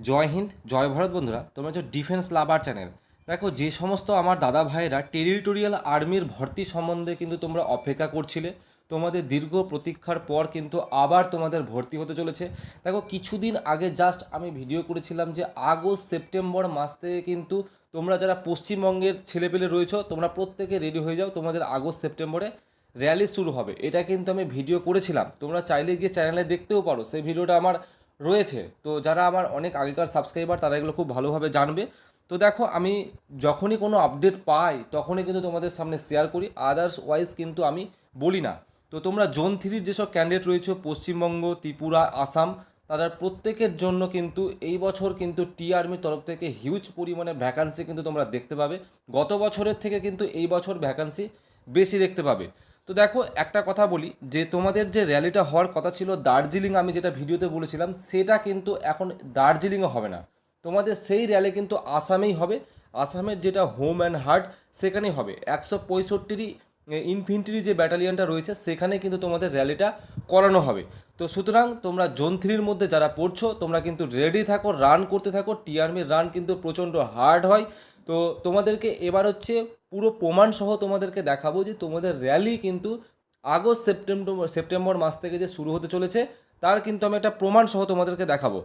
জয় হিন্দ, জয় ভারত বন্ধুরা। তোমরা হচ্ছে ডিফেন্স লাভার চ্যানেল। দেখো, যে সমস্ত আমার দাদা ভাইয়েরা টেরিটোরিয়াল আর্মির ভর্তি সম্বন্ধে কিন্তু তোমরা অপেক্ষা করছিলে, তোমাদের দীর্ঘ প্রতীক্ষার পর কিন্তু আবার তোমাদের ভর্তি হতে চলেছে। দেখো, কিছুদিন আগে জাস্ট আমি ভিডিও করেছিলাম যে আগস্ট সেপ্টেম্বর মাস থেকে কিন্তু তোমরা যারা পশ্চিমবঙ্গের ছেলেপেলে রয়েছো তোমরা প্রত্যেকে রেডি হয়ে যাও, তোমাদের আগস্ট সেপ্টেম্বরে র্যালি শুরু হবে। এটা কিন্তু আমি ভিডিও করেছিলাম, তোমরা চাইলে গিয়ে চ্যানেলে দেখতেও পারো, সেই ভিডিওটা আমার রয়েছে। তো যারা আমার অনেক আগেকার সাবস্ক্রাইবার তারা এগুলো খুব ভালোভাবে জানবে। তো দেখো, আমি যখনই কোনো আপডেট পাই তখনই কিন্তু তোমাদের সামনে শেয়ার করি, আদার্সওয়াইজ কিন্তু আমি বলি না। তো তোমরা জোন থ্রির যেসব ক্যান্ডিডেট রয়েছে পশ্চিমবঙ্গ, ত্রিপুরা, আসাম, তারা প্রত্যেকের জন্য কিন্তু এই বছর কিন্তু টি আর্মির তরফ থেকে হিউজ পরিমাণে ভ্যাকান্সি কিন্তু তোমরা দেখতে পাবে। গত বছরের থেকে কিন্তু এই বছর ভ্যাকান্সি বেশি দেখতে পাবে। তো দেখো, একটা কথা বলি যে তোমাদের যে র্যালিটা হওয়ার কথা ছিল দার্জিলিং, আমি যেটা ভিডিওতে বলেছিলাম সেটা কিন্তু এখন দার্জিলিংয়ে হবে না, তোমাদের সেই র্যালি কিন্তু আসামেই হবে। আসামের যেটা হোম অ্যান্ড হার্ট সেখানেই হবে। 165 ইনফেন্ট্রি যে ব্যাটালিয়নটা রয়েছে সেখানে কিন্তু তোমাদের র্যালিটা করানো হবে। তো সুতরাং তোমরা জোন থ্রির মধ্যে যারা পড়ছো তোমরা কিন্তু রেডি থাকো, রান করতে থাকো। টি আর্মির রান কিন্তু প্রচণ্ড হার্ড হয়। তো তোমাদেরকে এবার হচ্ছে পুরো প্রমাণ সহ তোমাদেরকে দেখাবো যে তোমাদের র্যালি কিন্তু আগস্ট সেপ্টেম্বর মাস থেকে যে শুরু হতে চলেছে তার কিন্তু আমি একটা প্রমাণ সহ তোমাদেরকে দেখাবো।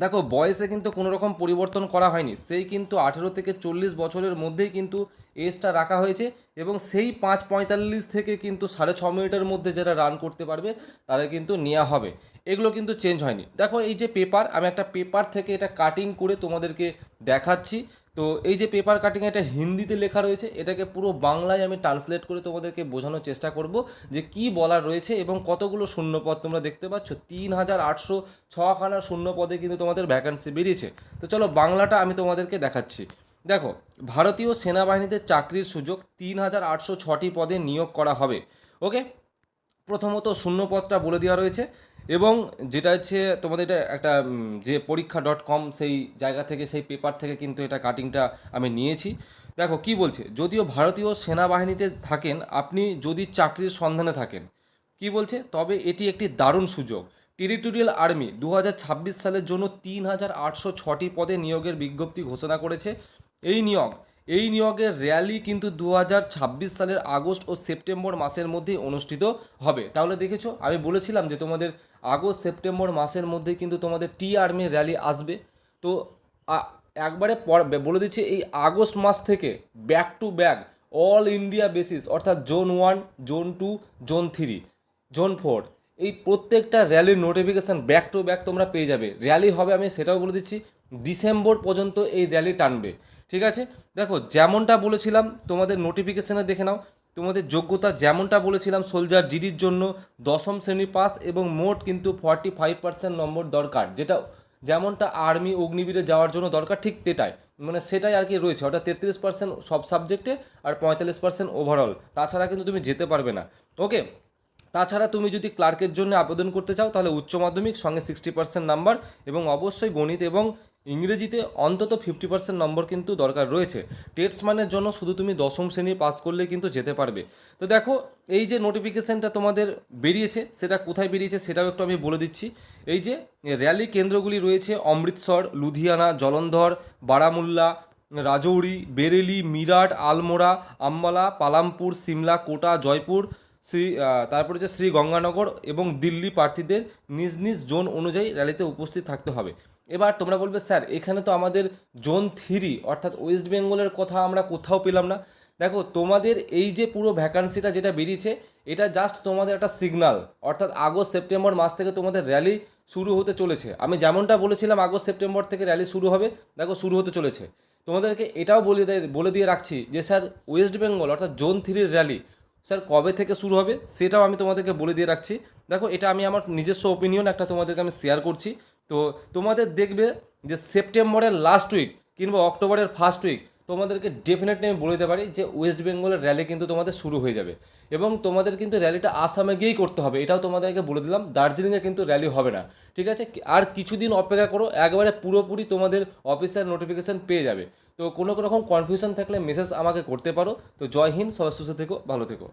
দেখো, বয়সে কিন্তু কোনো রকম পরিবর্তন করা হয়নি, সেই কিন্তু 18 থেকে 40 বছরের মধ্যেই কিন্তু এজটা রাখা হয়েছে। এবং সেই 5:45 থেকে কিন্তু 6.5 মিনিটের মধ্যে যারা রান করতে পারবে তাদের কিন্তু নেওয়া হবে, এগুলো কিন্তু চেঞ্জ হয়নি। দেখো, এই যে পেপার, আমি একটা পেপার থেকে এটা কাটিং করে তোমাদেরকে দেখাচ্ছি। তো এই যে পেপার কাটিং, এটা হিন্দিতে লেখা রয়েছে, এটাকে পুরো বাংলায় আমি ট্রান্সলেট করে তোমাদেরকে বোঝানোর চেষ্টা করব যে কি বলার রয়েছে এবং কতগুলো শূন্যপদ তোমরা দেখতে পাচ্ছ। 3806খানা শূন্যপদে কিন্তু তোমাদের ভ্যাকান্সি বেরিয়েছে। তো চলো বাংলাটা আমি তোমাদেরকে দেখাচ্ছি। দেখো, ভারতীয় সেনাবাহিনীতে চাকরির সুযোগ 3806টি পদে নিয়োগ করা হবে। ওকে, প্রথমত শূন্যপদটা বলে দেওয়া রয়েছে। এবং যেটা হচ্ছে তোমাদের এটা একটা যে পরীক্ষা.com সেই জায়গা থেকে, সেই পেপার থেকে কিন্তু এটা কাটিংটা আমি নিয়েছি। দেখো কি বলছে, যদিও ভারতীয় সেনাবাহিনীতে থাকেন আপনি, যদি চাকরির সন্ধানে থাকেন, কি বলছে, তবে এটি একটি দারুণ সুযোগ। টেরিটোরিয়াল আর্মি 2026 সালের জন্য 3806টি পদে নিয়োগের বিজ্ঞপ্তি ঘোষণা করেছে। এই নিয়োগ এই নিয়োগের র্যালি কিন্তু 2026 সালের আগস্ট ও সেপ্টেম্বর মাসের মধ্যেই অনুষ্ঠিত হবে। তাহলে দেখেছো, আমি বলেছিলাম যে তোমাদের আগস্ট সেপ্টেম্বর মাসের মধ্যে কিন্তু তোমাদের টি আর্মির র্যালি আসবে। তো একবারে বলে দিচ্ছি, এই আগস্ট মাস থেকে back to back all India basis, অর্থাৎ জোন 1, জোন 2, জোন 3, জোন 4, এই প্রত্যেকটা র্যালির নোটিফিকেশান ব্যাক টু ব্যাক তোমরা পেয়ে যাবে। র্যালি হবে, আমি সেটাও বলে দিচ্ছি, ডিসেম্বর পর্যন্ত এই র্যালি টানবে। ঠিক আছে, দেখো যেমনটা বলেছিলাম তোমাদের নোটিফিকেশানে দেখে নাও, তোমাদের যোগ্যতা যেমনটা বলেছিলাম, সোলজার জিডির জন্য 10ম শ্রেণী পাস এবং মোট কিন্তু 45% নম্বর দরকার, যেটা যেমনটা আর্মি অগ্নিবীরে যাওয়ার জন্য দরকার ঠিক সেটাই, মানে সেটাই আর কি রয়েছে। অর্থাৎ 33% সব সাবজেক্টে আর 45% ওভারঅল, তাছাড়া কিন্তু তুমি যেতে পারবে না। ওকে, তাছাড়া তুমি যদি ক্লার্কের জন্য আবেদন করতে চাও তাহলে উচ্চ মাধ্যমিক সঙ্গে 60% নাম্বার এবং অবশ্যই গণিত এবং ইংরেজিতে অন্তত 50% নম্বর কিন্তু দরকার রয়েছে। টেটসম্যানের জন্য শুধু তুমি 10ম শ্রেণী পাস করলে কিন্তু যেতে পারবে। তো দেখো, এই যে নোটিফিকেশানটা তোমাদের বেরিয়েছে সেটা কোথায় বেরিয়েছে সেটাও একটু আমি বলে দিচ্ছি। এই যে র্যালি কেন্দ্রগুলি রয়েছে অমৃতসর, লুধিয়ানা, জলন্ধর, বারামুল্লা, রাজৌরি, বেরেলি, মিরাট, আলমোড়া, আম্বালা, পালামপুর, সিমলা, কোটা, জয়পুর, তারপরে যে শ্রী গঙ্গানগর এবং দিল্লি প্রার্থীদের নিজ নিজ জোন অনুযায়ী র্যালিতে উপস্থিত থাকতে হবে। এবার তোমরা বলবে, স্যার এখানে তো আমাদের জোন 3 অর্থাৎ ওয়েস্ট বেঙ্গলের কথা আমরা কোথাও পেলাম না। দেখো, তোমাদের এই যে পুরো ভ্যাকান্সিটা যেটা বেরিয়েছে এটা জাস্ট তোমাদের একটা সিগনাল, অর্থাৎ আগস্ট সেপ্টেম্বর মাস থেকে তোমাদের র্যালি শুরু হতে চলেছে। আমি যেমনটা বলেছিলাম আগস্ট সেপ্টেম্বর থেকে র্যালি শুরু হবে, দেখো শুরু হতে চলেছে। তোমাদেরকে এটাও বলে দিয়ে রাখছি যে স্যার ওয়েস্ট বেঙ্গল অর্থাৎ জোন 3 র্যালি স্যার কবে থেকে শুরু হবে সেটাও আমি তোমাদেরকে বলে দিয়ে রাখছি। দেখো, এটা আমি আমার নিজস্ব ওপিনিয়ন একটা তোমাদেরকে আমি শেয়ার করছি। তো তোমাদের দেখবে যে সেপ্টেম্বরের লাস্ট উইক কিংবা অক্টোবরের ফার্স্ট উইক তোমাদেরকে ডেফিনেটলি আমি বলে দিতে পারি যে ওয়েস্ট বেঙ্গলের র্যালি কিন্তু তোমাদের শুরু হয়ে যাবে। এবং তোমাদের কিন্তু র্যালিটা আসামে গিয়েই করতে হবে, এটাও তোমাদেরকে বলে দিলাম। দার্জিলিংয়ে কিন্তু র্যালি হবে না। ঠিক আছে, আর কিছুদিন অপেক্ষা করো, একবারে পুরোপুরি তোমাদের অফিসিয়াল নোটিফিকেশান পেয়ে যাবে। তো কোনো রকম কনফিউশন থাকলে মেসেজ আমাকে করতে পারো। তো জয় হিন্দ, সবাই সুস্থ থেকো, ভালো থেকো।